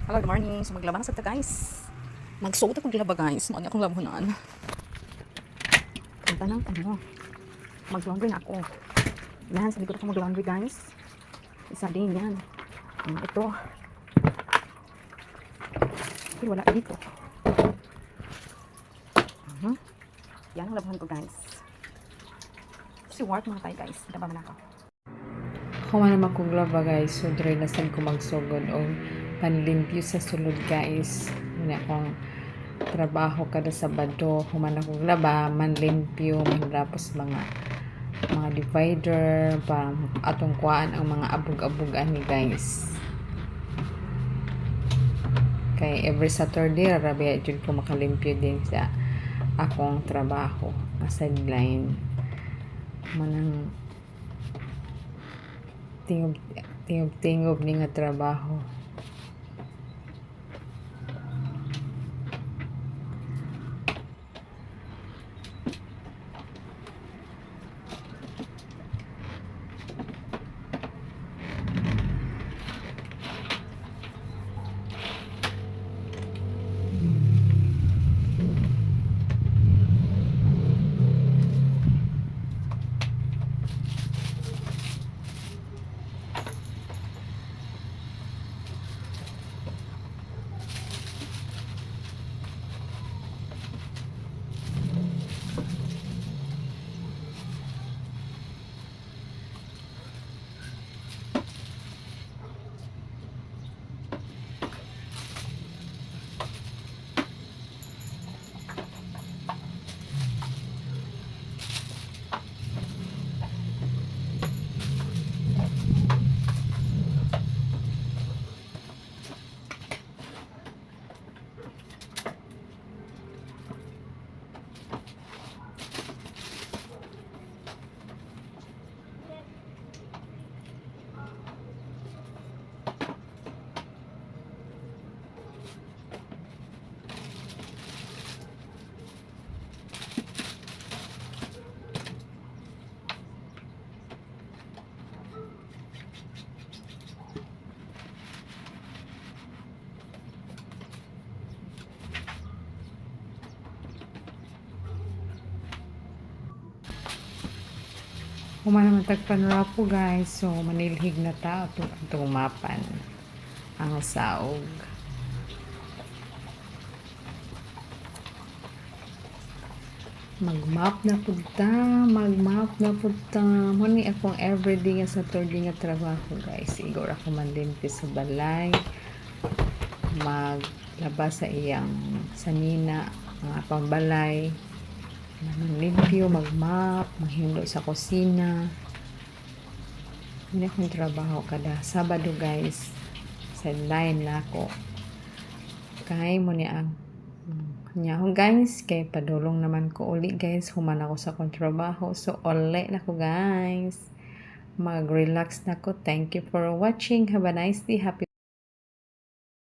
Hello, good morning. So maglaban na sa ta guys. Magsuot akong gilaba guys. Mo akong labunan. Punta nang mag-laundry na ako. Yan, sa likod ako mag-laundry guys. Isa din yan. Ito. Pero wala dito. Yan ang labuhan ko guys. Si work mga tayo guys. Daba man ako. Ako man naman kong laba guys, so dry na sad ko magsugod o panlimpyo sa sulod guys. Muna akong trabaho kada Sabado, human akong laba, manlimpyo, manlapos mga divider, pa atong kuhaan ang mga abog-abogan ni guys. Kay every Saturday, rarabi jud ko makalimpyo din sa akong trabaho, sideline. Manang tingob ni nga trabaho. Human naman tagpanrapo guys, so manilhig na ta itong mapan ang saog. Magmap na punta. Muni akong everyday nga Saturday nga trabaho guys. Igor ako manlimpi sa balay. Maglabas sa iyang sanina, mga pambalay. Manlimpyo, magmap, maghilo sa kusina. Hindi akong trabaho kada Sabado guys. Sideline na ako. Kaya mo niya ang nyahon guys. Kaya padulong naman ko uli guys. Human ako sa akong trabaho. So uli na ko guys. Mag-relax na ko. Thank you for watching. Have a nice day. Happy